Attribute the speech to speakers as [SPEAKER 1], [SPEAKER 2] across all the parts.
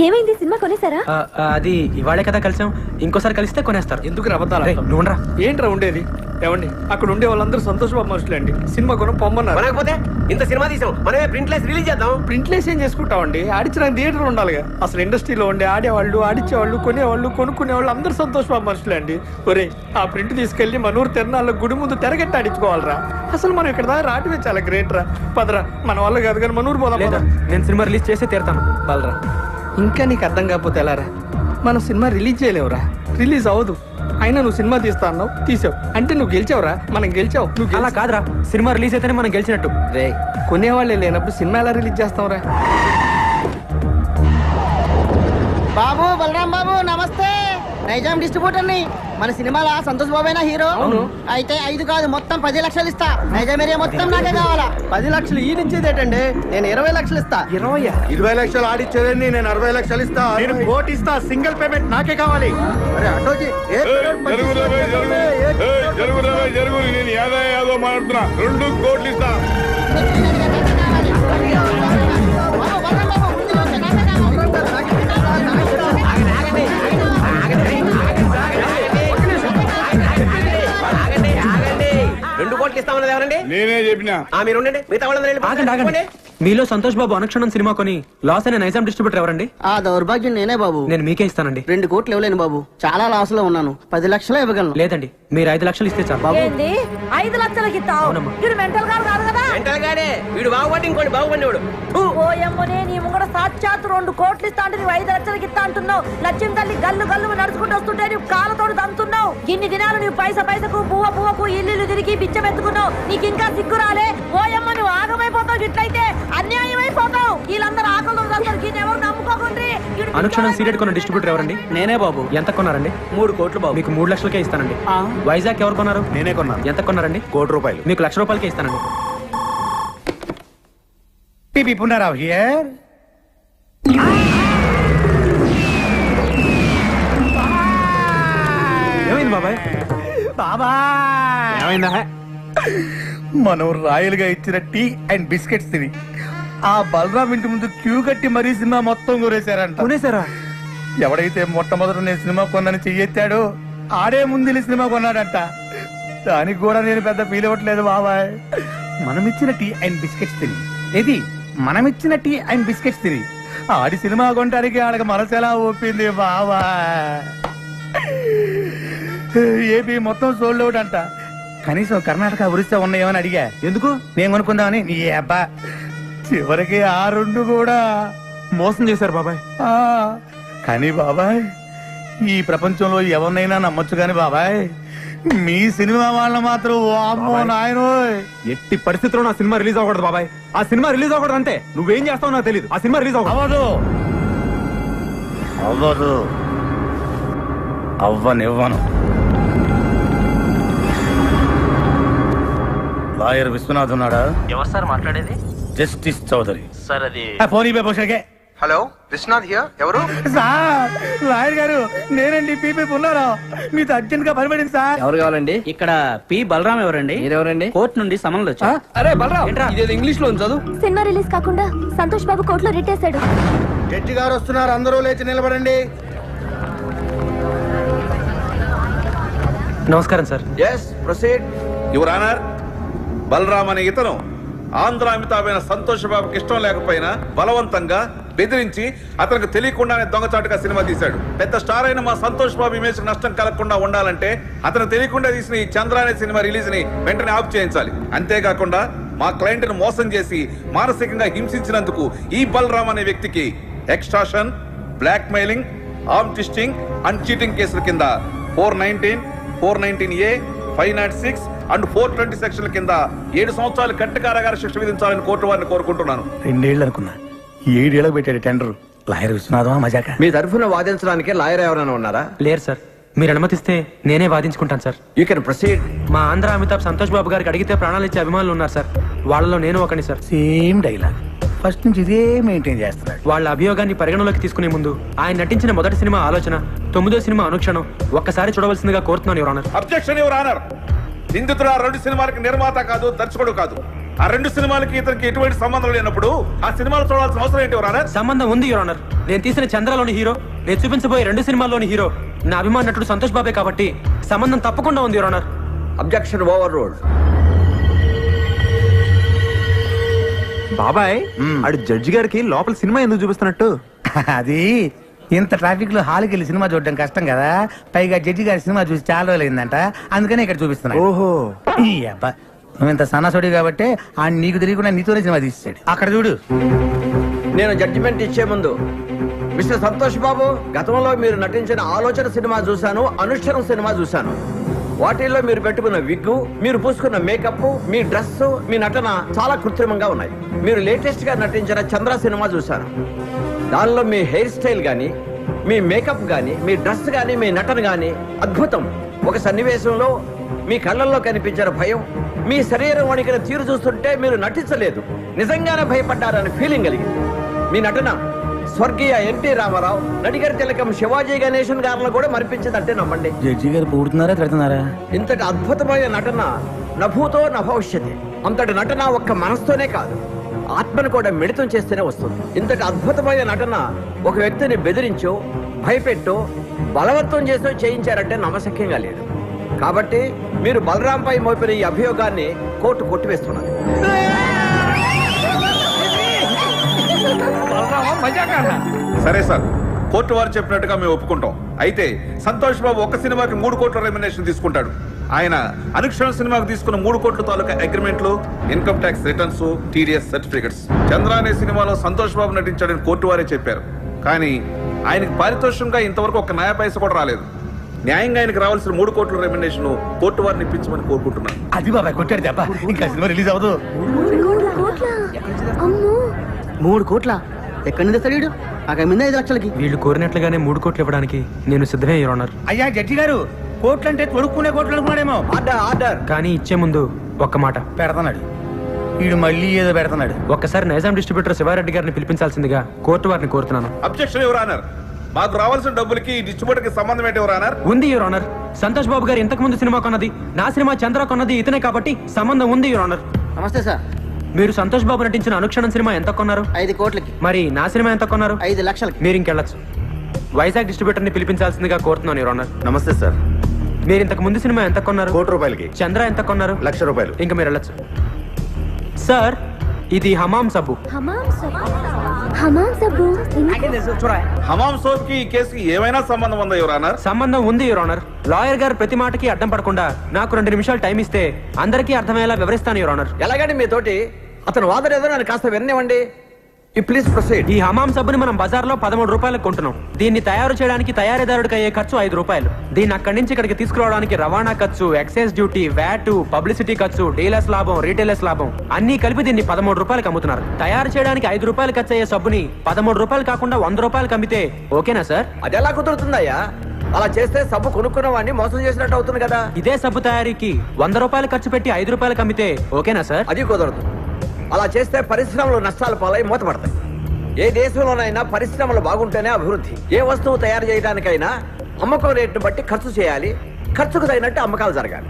[SPEAKER 1] ఏమైంది? సినిమా కొనేసారా?
[SPEAKER 2] అది ఇవాళే కదా కలిసాం, ఇంకోసారి కలిస్తే కొనేస్తారు.
[SPEAKER 3] ఎందుకు రవ్వతారా?
[SPEAKER 2] నువ్వురా.
[SPEAKER 3] ఏంట్రా ఉండేది? ఏమండి, అక్కడ ఉండే వాళ్ళందరూ సంతోషబాబు మనుషులే అండి. సినిమా కొనం పొమ్మన్నారు.
[SPEAKER 4] మనకపోతే ఇంత సినిమా తీసాం, మనమే ప్రింట్లెస్ రిలీజ్ చేద్దాం.
[SPEAKER 3] ప్రింట్లేసి ఏం చేసుకుంటామండి? ఆడించిన థియేటర్ ఉండాలిగా. అసలు ఇండస్ట్రీలో ఉండే ఆడేవాళ్ళు, ఆడిచ్చేవాళ్ళు, కొనేవాళ్ళు, కొనుక్కునేవాళ్ళు అందరూ సంతోషబాబు మనుషులే అండి. ఒరే, ఆ ప్రింట్ తీసుకెళ్లి మనూరు తిరణాల్లో గుడి ముందు తెరగట్టి ఆడించుకోవాలరా. అసలు మనం ఇక్కడ దాకా రావటమే చాలా గ్రేట్ రా. పదరా, మన వల్ల కాదు కానీ మనూరు పోదాం.
[SPEAKER 2] లేదా నేను సినిమా రిలీజ్ చేసి తీరుతాను.
[SPEAKER 3] బలరా, ఇంకా నీకు అర్థం కాకపోతే ఎలారా? మనం సినిమా రిలీజ్ చేయలేవురా, రిలీజ్ అవ్వదు. అయినా నువ్వు సినిమా తీస్తా అన్నావు, తీసావు అంటే నువ్వు గెలిచావురా. మనం గెలిచావు, నువ్వు
[SPEAKER 2] అలా కాదురా, సినిమా రిలీజ్ అయితేనే మనం గెలిచినట్టు.
[SPEAKER 3] రే, కొనేవాళ్ళే లేనప్పుడు సినిమా ఎలా రిలీజ్ చేస్తావురా?
[SPEAKER 5] బాబు, బలరాం బాబు, నమస్తే. నైజాం డిస్ట్రిబ్యూటర్ ని. మన సినిమాలో సంతోష్ బాబేనా హీరో?
[SPEAKER 3] అవును.
[SPEAKER 5] అయితే 5 కాదు, మొత్తం 10 లక్షలు ఇస్తా. నైజాం ఏరియా మొత్తం నాకే కావాలా.
[SPEAKER 4] 10 లక్షలు ఈ నుంచేదేటండి, నేను 20 లక్షలు ఇస్తా.
[SPEAKER 3] 20
[SPEAKER 6] లక్షలు ఆడిచ్చేదండి, నేను 60 లక్షలు ఇస్తా.
[SPEAKER 3] నేను కోటి ఇస్తా, సింగిల్ పేమెంట్ నాకే కావాలి.
[SPEAKER 6] అరే అటోజీ,
[SPEAKER 7] జరుగు నేను యాదో మాట్లాడుతున్నా. 2 కోట్లు ఇస్తా.
[SPEAKER 5] బాబు, బలరాం బాబు, ముందు నాకే కావాలి.
[SPEAKER 4] 2 కోట్లు ఇస్తామన్నది ఎవరండి?
[SPEAKER 7] నేనే చెప్పినా.
[SPEAKER 4] మీరు ఉండండి, మిగతా వాళ్ళందరూ
[SPEAKER 2] ఆగండి ఆగండి. మీలో సంతోష్ బాబు అనుక్షణం సినిమా కొని లాస్ అయిన నైజాం డిస్ట్రిబ్యూటర్ ఎవరండి?
[SPEAKER 5] ఆ దౌర్భాగ్యం నేనే బాబు.
[SPEAKER 2] నేను మీకే ఇస్తానండి.
[SPEAKER 5] 2 కోట్లు ఇవ్వలేను బాబు, చాలా లాస్ లో ఉన్నాను. 10 లక్షలు ఇవ్వగలను.
[SPEAKER 2] లేదండి, మీరు 5 లక్షలు ఇస్తే చాలు. బాబు
[SPEAKER 8] ఏంది 5 లక్షలకి ఇస్తావు?
[SPEAKER 2] అవునమ్మా.
[SPEAKER 8] వీడు మెంటల్ గారు కాదు కదా.
[SPEAKER 4] మెంటల్ గాడే వీడు, బాగుపడి ఇంకోటి బాగుపడినవాడు.
[SPEAKER 8] ఓ ఎమ్మనే, నీ ముంగడ సాక్షాత్ 2 కోట్లు ఇస్తా అంటే నువ్వు 5 లక్షలకి ఇస్తా అంటున్నావు. లక్ష్యం తల్లి గల్లు గల్లు నడుచుకుంటూ వస్తుంటే నువ్వు కాళ్ళతోడు దంతున్నావు. ఇన్ని దినాలు నువ్వు పైసకు పువ్వకు ఇల్లు తిరిగి బిచ్చమెత్తుకున్నావు. నీకు ఇంకా సిగ్గు రాలే? ఓయమ్మ, నువ్వు ఆగమైపోతావు. ఇట్లయితే అన్యాయం అయిపోతావు. వీళ్ళందరూ ఆకలి ఎవరు నమ్ముకోకుండ్రి.
[SPEAKER 2] అనుక్షణం సీరియట్ కొన్న డిస్ట్రిబ్యూటర్ ఎవరండి?
[SPEAKER 3] నేనే బాబు.
[SPEAKER 2] ఎంత కొన్నారండి?
[SPEAKER 3] 3 కోట్లు బాబు.
[SPEAKER 2] మీకు 3 లక్షలకే ఇస్తానండి. వైజాగ్ ఎవరు కొన్నారు?
[SPEAKER 6] నేనే కొన్నాను.
[SPEAKER 2] ఎంత కొన్నారండి?
[SPEAKER 6] ₹1,00,00,000.
[SPEAKER 2] మీకు ₹1,00,000కే ఇస్తానండి.
[SPEAKER 6] PP Punarao here.
[SPEAKER 2] ఏమైంది బాబాయ్?
[SPEAKER 6] బాబా
[SPEAKER 2] ఏమైందా?
[SPEAKER 6] మనం రాయలుగా ఇచ్చిన టీ అండ్ బిస్కెట్స్ తిని ఆ బలరాం ఇంటి ముందు క్యూ కట్టి మరీ సినిమా మొత్తం కొనేశారంట.
[SPEAKER 2] కొనేసారా?
[SPEAKER 6] ఎవడైతే మొట్టమొదట నేను సినిమా కొన్నాను చెయ్యెత్తాడో ఆడే ముందు సినిమా కొన్నాడంట. దానికి కూడా నేను పెద్ద ఫీల్ అవ్వట్లేదు బాబాయ్. మనమిచ్చిన టీ అండ్ బిస్కెట్స్ తిని, ఏది మనమిచ్చిన టీ అండ్ బిస్కెట్స్ తిని ఆడి సినిమా కొనడానికి ఆడకి మనసు ఎలా ఒప్పింది బాబా. ఏపీ మొత్తం సోల్డ్ అవుట్ అంట. కనీసం కర్ణాటక ఒరిస్సా ఉన్నాయేమని అడిగా.
[SPEAKER 2] ఎందుకు?
[SPEAKER 6] నేను కొనుక్కుందామని. నీ అబ్బా, చివరికి ఆ 2 కూడా
[SPEAKER 2] మోసం చేశారు బాబాయ్.
[SPEAKER 6] కానీ బాబాయ్, ఈ ప్రపంచంలో ఎవరినైనా నమ్మొచ్చు కానీ బాబాయ్, మీ సినిమా వాళ్ళ మాత్రం వామ్మో నాయనోయ్.
[SPEAKER 2] ఎట్టి పరిస్థితుల్లో నా సినిమా రిలీజ్ అవ్వకూడదు బాబాయ్. ఆ సినిమా రిలీజ్ అవ్వకూడదు అంతే. నువ్వేం చేస్తావో నాకు తెలియదు. ఆ సినిమా రిలీజ్
[SPEAKER 6] అవ్వదు, అవ్వదు, అవ్వనివ్వను. లాయర్ విశ్వనాథ్ ఉన్నాడా?
[SPEAKER 9] ఎవరు సార్ మాట్లాడేది?
[SPEAKER 6] జస్టిస్ చౌదరి
[SPEAKER 9] సార్ అది
[SPEAKER 6] ఫోన్ ఇవ్వబోషకే.
[SPEAKER 10] Hello, Viswanath here. ఎవరు?
[SPEAKER 6] సార్, లాయర్ గారు నేనండి. పీపీ ఉన్నారా? మీతో అర్జెంట్ గా పనిపడింది సార్.
[SPEAKER 3] ఎవరు కావాలండి? ఇక్కడ పి బలరాం ఎవరండి? మీరెవరండి? కోర్టు నుండి సమన్లు వచ్చా. అరే బలరాం, ఇదేదో ఇంగ్లీష్ లో చదువు.
[SPEAKER 1] సినిమా రిలీజ్ కాకుండా సంతోష్ బాబు కోర్టులో రిట్టేశాడు.
[SPEAKER 6] జడ్జి గారు వస్తున్నారు, అందరూ లేచి నిలబడండి.
[SPEAKER 2] నమస్కారం sir.
[SPEAKER 10] Yes, proceed.
[SPEAKER 7] Your honour, Balaram అనే ఇతను ఆంధ్ర అమితాబైన సంతోష్ బాబుకి ఇష్టం లేకపోయినా బలవంతంగా బెదిరించి అతనికి తెలియకుండానే దొంగచాటుగా సినిమా తీశాడు. పెద్ద స్టార్ అయిన మా సంతోష్ బాబు ఇమేజ్ నష్టం కలగకుండా ఉండాలంటే అతను తెలియకుండా తీసిన ఈ చంద్ర అనే సినిమా రిలీజ్ ని వెంటనే ఆఫ్ చేయించాలి. అంతేకాకుండా మా క్లయింట్ ను మోసం చేసి మానసికంగా హింసించినందుకు ఈ బలరామ్ అనే వ్యక్తికి extortion, blackmailing, arm twisting and cheating కేసుల కింద 419, 419A, 506 అండ్ 420 సెక్షన్ల కింద 7 సంవత్సరాలు కఠిన కారాగార శిక్ష విధించాలని కోర్టు వారిని కోరుకుంటున్నాను.
[SPEAKER 6] 2 ఏళ్ళు అనుకున్నా, 7 ఏళ్ళకి పెట్టాడు టెండర్. లాయర్ విశ్వనాథమా మజాక?
[SPEAKER 4] మీ తరఫున వాదించడానికి లాయర్ ఎవరైనా ఉన్నారా?
[SPEAKER 2] లేరు సార్. మీరు అనుమతిస్తే నేనే వాదించుకుంటాను సార్.
[SPEAKER 4] You can proceed.
[SPEAKER 2] మా ఆంధ్ర అమితాబ్ సంతోష్ బాబు గారికి అడిగితే ప్రాణాలు ఇచ్చే అభిమానులు ఉన్నారు సార్. వాళ్ళలో నేను ఒకని సార్.
[SPEAKER 6] సేమ్ డైలాగ్, ఫస్ట్ నుంచి ఇదే మెయింటైన్ చేస్తున్నాడు.
[SPEAKER 2] వాళ్ళ అభియోగాన్ని పరిగణలోకి తీసుకునే ముందు ఆయన నటించిన మొదటి సినిమా ఆలోచన, 9వ సినిమా అనుక్షణం ఒక్కసారి చూడవలసిందిగా కోరుతున్నాను your honour.
[SPEAKER 7] Objection your honour. నిందితుడు 2 సినిమాలకు నిర్మాత కాదు, దర్శకుడు కాదు. ఆ రెండు సినిమాలకి ఇతనికి ఎటువంటి సంబంధం లేనప్పుడు ఆ సినిమాలు చూడాల్సిన అవసరం ఏంటి యువర్ ఆనర్?
[SPEAKER 2] సంబంధం ఉంది యువర్ ఆనర్. నేను తీసిన చంద్రలోని హీరో, నేను చూపించబోయే రెండు సినిమాల్లోని హీరో నా అభిమాన నటుడు సంతోష్ బాబే కాబట్టి సంబంధం తప్పకుండా ఉంది your honour.
[SPEAKER 4] Objection over road.
[SPEAKER 10] బాబాయ్ ఆడు జడ్జి గారికి లోపల సినిమా ఎందుకు చూపిస్తున్నట్టు?
[SPEAKER 6] అది ఇంత ట్రాఫిక్ లో హాల్కి వెళ్ళి సినిమా చూడడం కష్టం కదా, పైగా జడ్జి గారి సినిమా చూసి చాలా రోజులు అయిందంట, అందుకనే ఇక్కడ చూపిస్తున్నా.
[SPEAKER 10] ఓహో,
[SPEAKER 6] ఈ అబ్బా నువ్వు ఇంత సన్నాసుడి కాబట్టి ఆ నీకు తెలియకుండా నీతోనే సినిమా తీసాడు. అక్కడ చూడు.
[SPEAKER 4] నేను జడ్జిమెంట్ ఇచ్చే ముందు మిస్టర్ సంతోష్ బాబు, గతంలో మీరు నటించిన ఆలోచన సినిమా చూశాను, అనుష్ఠరం సినిమా చూశాను. వాటిల్లో మీరు పెట్టుకున్న విగ్గు, మీరు పూసుకున్న మేకప్, మీ డ్రెస్, మీ నటన చాలా కృత్రిమంగా ఉన్నాయి. మీరు లేటెస్ట్ గా నటించిన చంద్ర సినిమా చూశాను. దానిలో మీ హెయిర్ స్టైల్ గానీ, మీ మేకప్ గానీ, మీ డ్రెస్ గానీ, మీ నటన గానీ అద్భుతం. ఒక సన్నివేశంలో మీ కళ్ళల్లో కనిపించిన భయం, మీ శరీరం వణికిన తీరు చూస్తుంటే మీరు నటించలేదు, నిజంగానే భయపడ్డారని ఫీలింగ్ కలిగింది. మీ నటన స్వర్గీయ ఎన్టీ రామారావు, నడిగర్ తిలకం శివాజీ గణేశన్ గారిలో కూడా మరిపించిందంటే నమ్మండి.
[SPEAKER 6] జడ్జి గారు పూడుతున్నారా తిడుతున్నారా?
[SPEAKER 4] ఇంతటి అద్భుతమైన నటన నభూతో నభవిష్యతి. అంతటి నటన ఒక్క మనసుతోనే కాదు, ఆత్మను కూడా మిళితం చేస్తేనే వస్తుంది. ఇంతటి అద్భుతమైన నటన ఒక వ్యక్తిని బెదిరించో, భయపెట్టో, బలవంతం చేసో చేయించారంటే నమ్మశక్యంగా లేదు. కాబట్టి మీరు బలరాంపై మోపిన ఈ అభియోగాన్ని కోర్టు కొట్టివేస్తున్నది.
[SPEAKER 7] సరే సార్, కోర్టు వారు చెప్పినట్టుగా మేము ఒప్పుకుంటాం. అయితే సంతోష్ బాబు ఒక్క సినిమాకి 3 కోట్ల రెమ్యునరేషన్ తీసుకుంటాడు. ఆయన అనుక్షణ సినిమాకు తీసుకున్న 3 కోట్ల తాలూకా అగ్రిమెంట్లు, income tax returns, TDS certificates. Chandra అనే సినిమాలో సంతోష్ బాబు నటించాడని కోర్టు వారే చెప్పారు. కానీ ఆయనకి పారితోషికంగా ఇంతవరకు ఒక నయా పైస కూడా రాలేదు. న్యాయంగా ఆయనకు రావాల్సిన 3 కోట్ల రెమ్యునరేషన్ కోర్టు వారిని ఇప్పించమని కోరుకుంటున్నాను.
[SPEAKER 6] అది బాబాయ్ కొట్టాడు దెబ్బ, ఇంకా సినిమా రిలీజ్ అవ్వదు.
[SPEAKER 5] 3 కోట్ల ఎక్కడి నుంచి తెస్తాడు? అక్కడ మీద 5 లక్షలకి.
[SPEAKER 2] వీళ్ళు కోరినట్లుగానే 3 కోట్లు ఇవ్వడానికి నేను సిద్ధమే యువర్ ఆనర్.
[SPEAKER 6] అయ్యా జడ్జి గారు, కోట్లు అంటే తొడుక్కునే కోట్లు అనుకున్నాడేమో.
[SPEAKER 4] Order order.
[SPEAKER 2] కానీ ఇచ్చే ముందు ఒక్క మాట
[SPEAKER 6] పెడతాడు వీడు, మళ్ళీ ఏదో పెడతాడు.
[SPEAKER 2] ఒక్కసారి నైజాం డిస్ట్రిబ్యూటర్ శివారెడ్డి గారిని పిలిపించాల్సిందిగా కోర్టు వారిని కోరుతున్నాను.
[SPEAKER 7] Objection your honour. మాకు రావాల్సిన డబ్బులకి ఈ డిస్ట్రిబ్యూటర్ కి సంబంధం ఏంటి యువర్ ఆనర్?
[SPEAKER 2] ఉంది యువర్ ఆనర్. సంతోష్ బాబు గారు ఇంతకు ముందు సినిమా కొన్నది, నా సినిమా చంద్ర కొన్నది ఇతనే కాబట్టి సంబంధం ఉంది యువర్ ఆనర్.
[SPEAKER 5] నమస్తే సార్.
[SPEAKER 2] మీరు సంతోష్ బాబు నటించిన అనుక్షణం సినిమా ఎంత కొన్నారు?
[SPEAKER 5] 5 కోట్లకి.
[SPEAKER 2] మరి నా సినిమా ఎంత కొన్నారు?
[SPEAKER 5] 5 లక్షలకి.
[SPEAKER 2] మీరు ఇంకెళ్ళచ్చు. వైజాగ్ డిస్ట్రిబ్యూటర్ ని పిలిపించాల్సిందిగా కోరుతున్నాను యువర్ ఆనర్.
[SPEAKER 10] నమస్తే సార్.
[SPEAKER 2] మీరు ఇంతకు ముందు సినిమా ఎంత కొన్నారు?
[SPEAKER 10] 1 కోటి రూపాయలకి.
[SPEAKER 2] చంద్ర ఎంత కొన్నారు?
[SPEAKER 10] 1 లక్ష రూపాయలు.
[SPEAKER 2] ఇంకా మీరు వెళ్ళచ్చు. సార్, ఇది హమాం సబ్బు.
[SPEAKER 1] హమాం సబ్బు
[SPEAKER 7] హమాం సోప్ కి ఈ కేసుకి ఏమైనా సంబంధం ఉందా యువర్ ఆనర్?
[SPEAKER 2] సంబంధం ఉంది యువర్ ఆనర్. లాయర్ గారు ప్రతి మాటకి అడ్డం పడకుండా నాకు 2 నిమిషాలు టైం ఇస్తే అందరికీ అర్థమయ్యేలా వివరిస్తాను యువర్ ఆనర్.
[SPEAKER 4] ఎలాగండి మీతోటి అతను వాదన ఏదో నన్ను కాస్త విననివ్వండి. Please proceed.
[SPEAKER 2] ఈ హమాం సబ్బుని మనం బజార్లో 13 రూపాయలకు కొంటున్నాం. దీన్ని తయారు చేయడానికి తయారీదారుడికి అయ్యే ఖర్చు 5 రూపాయలు. దీన్ని అక్కడి నుంచి ఇక్కడికి తీసుకురావడానికి రవాణా ఖర్చు, ఎక్సైజ్ డ్యూటీ, వ్యాట్, పబ్లిసిటీ ఖర్చు, డీలర్స్ లాభం, రీటైలర్స్ లాభం అన్ని కలిపి దీన్ని 13 రూపాయలకు అమ్ముతున్నారు. తయారు చేయడానికి 5 రూపాయలు ఖర్చు అయ్యే సబ్బుని 13 రూపాయలు కాకుండా 100 రూపాయలకు అమ్మితే ఓకేనా సార్?
[SPEAKER 4] అది ఎలా కుదురుతుందయ్యా? అలా చేస్తే సబ్బు కొనుక్కున్న వాడిని మోసం చేసినట్టు అవుతుంది కదా.
[SPEAKER 2] ఇదే సబ్బు తయారీకి 100 రూపాయలు ఖర్చు పెట్టి 5 రూపాయలకు అమ్మితే ఓకేనా సార్?
[SPEAKER 4] అది కుదరదు. అలా చేస్తే పరిశ్రమలు నష్టాలు పాలై మూతపడతాయి. ఏ దేశంలోనైనా పరిశ్రమలు బాగుంటేనే అభివృద్ధి. ఏ వస్తువు తయారు చేయడానికైనా అమ్మకం రేటును బట్టి ఖర్చు చేయాలి, ఖర్చుకు తగినట్టు అమ్మకాలు జరగాలి.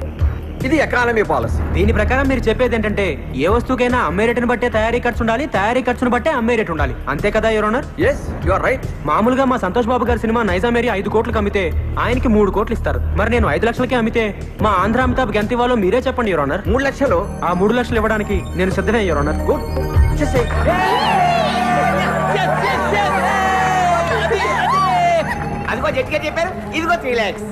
[SPEAKER 4] ఇది ఎకానమీ పాలసీ.
[SPEAKER 2] దీని ప్రకారం మీరు చెప్పేది ఏంటంటే ఏ వస్తువుకైనా అమ్మే రేటును బట్టే తయారీ ఖర్చు ఉండాలి, తయారీ ఖర్చును బట్టే అమ్మే రేటు ఉండాలి. అంతే కదా your honour?
[SPEAKER 4] Yes, you are right.
[SPEAKER 2] మామూలుగా మా సంతోష్ బాబు గారి సినిమా నైజాం ఏరియా 5 కోట్లకు అమ్మితే ఆయనకి 3 కోట్లు ఇస్తారు. మరి నేను 5 లక్షలకి అమ్మితే మా ఆంధ్ర అమితాబ్ ఎంత ఇవ్వాలో మీరే చెప్పండి యువర్ ఆనర్.
[SPEAKER 4] 3 లక్షలు.
[SPEAKER 2] ఆ 3 లక్షలు ఇవ్వడానికి నేను సిద్ధమే యువర్ ఆనర్.
[SPEAKER 4] గుడ్.
[SPEAKER 5] అదిగో జడ్జిగా చెప్పారు, ఇదిగో 3 lakhs.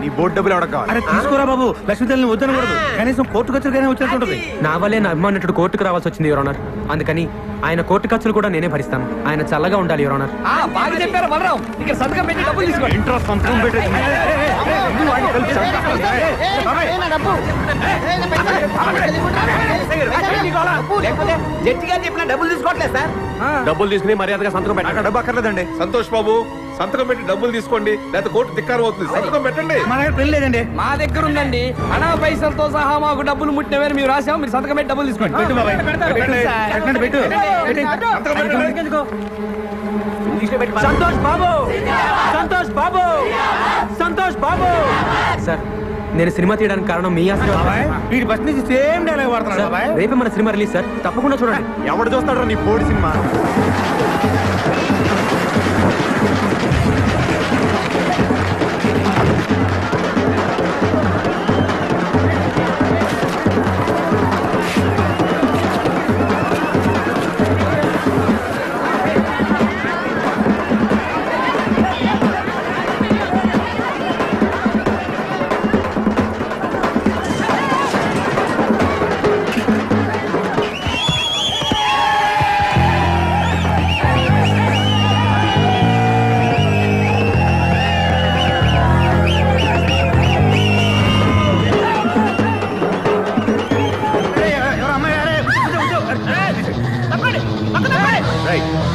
[SPEAKER 10] నీ బోర్డు డబ్బులు ఎవడ కావాలి?
[SPEAKER 6] అరే తీసుకోరా బాబు, లక్ష్మీదేవిని వద్దనకూడదు. కనీసం కోర్టు ఖర్చులుగానే వచ్చేస్తుంటది.
[SPEAKER 2] నా వల్లే నా అభిమానుడు కోర్టుకు రావాల్సి వచ్చింది యువర్ ఆనర్. అందుకని ఆయన కోర్టు ఖర్చులు కూడా నేనే భరిస్తాను. ఆయన చల్లగా ఉండాలి యువర్ ఆనర్.
[SPEAKER 3] బాగా చెప్పారు బలరాం. ఇక్కడ సంతకం పెట్టి డబ్బులు తీసుకోండి.
[SPEAKER 5] జడ్జి గారు చెప్పిన డబ్బులు తీసుకోవట్లేదు సార్.
[SPEAKER 10] డబ్బులు తీసుకుని మర్యాదగా సంతకం పెట్టాలి. డబ్బు అక్కర్లేదండి.
[SPEAKER 7] సంతోష్ బాబు, సంతకం పెట్టి డబ్బులు తీసుకోండి, లేకపోతే కోర్టు ధిక్కారం అవుతుంది. సంతకం పెట్టండి.
[SPEAKER 6] మన దగ్గర పెళ్లి లేదండి.
[SPEAKER 3] మా దగ్గర ఉందండి. అనా పైసలతో సహా మాకు డబ్బులు ముట్టినవేరు మేము రాసాము. మీరు సంతకం పెట్టి డబ్బులు తీసుకోండి.
[SPEAKER 6] పెట్టు బాబాయ్, పెట్టండి, పెట్టు.
[SPEAKER 2] సంతోష్ బాబు, సంతోష్ బాబు, సంతోష్ బాబు. సార్, నేను సినిమా తీయడానికి కారణం మీ ఆశీర్వాదం.
[SPEAKER 6] బాబాయ్ వీడి బస్ నుంచి సేమ్ డైలాగ్ వాడుతున్నాడు
[SPEAKER 2] సార్,
[SPEAKER 6] బాబాయ్.
[SPEAKER 2] రేపే మన సినిమా రిలీజ్ సార్, తప్పకుండా చూడండి.
[SPEAKER 10] ఎవడు చూస్తాడు నీ బోర్డు సినిమా?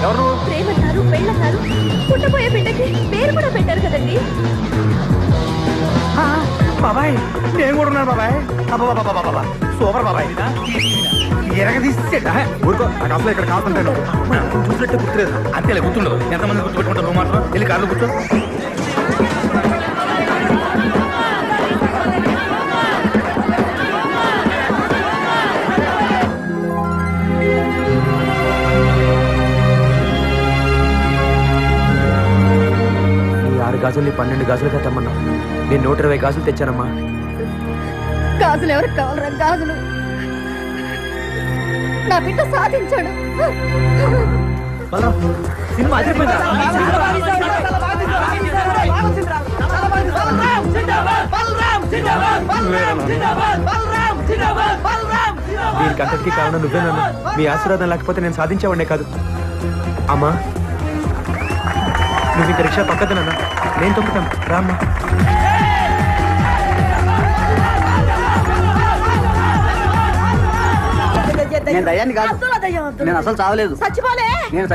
[SPEAKER 10] ఎవరు?
[SPEAKER 1] ప్రేమన్నారు పెళ్ళన్నారు పుట్టబోయే బిడ్డకి పేరు కూడా పెట్టారు కదండి.
[SPEAKER 6] బాబాయ్ నేను కూడా ఉన్నాను బాబాయ్. అబ్బా సూపర్ బాబాయ్. ఎరగదీసాడు.
[SPEAKER 10] ఊరుకో, నాకు అసలు ఇక్కడ కాకుంటాను. చూసినట్టు గుర్తులేదు.
[SPEAKER 6] అంతేలే గుర్తుండదు. ఎంతమంది గుర్తుపెట్టుకుంటారు నువ్వు మాత్రం. వెళ్ళి కార్లో కూర్చో.
[SPEAKER 2] ఈ 6 గాజుల్ని 12 గాజులుగా తెమ్మన్నా. నేను 120 గాజులు తెచ్చానమ్మా.
[SPEAKER 1] గాజులు ఎవరికి కావాలరా గాజులు? నా బిడ్డ సాధించాడు.
[SPEAKER 2] సినిమా అదిరిపోయిందా? దీనికి అంతటికీ కారణం నువ్వేనన్నా. మీ ఆశీర్వాదం లేకపోతే నేను సాధించేవాడినే కాదు. అమ్మా నువ్వు ఇంక రిక్షా పక్కదనన్నా, నేను తొక్కుతాను రామ్మా.
[SPEAKER 5] నేను దయ్యాన్ని కాదు.
[SPEAKER 8] అద్దుల దయ్యం, అద్దుల
[SPEAKER 5] నేను అసలు చావలేదు.
[SPEAKER 8] చచ్చిపోలే.
[SPEAKER 5] నేను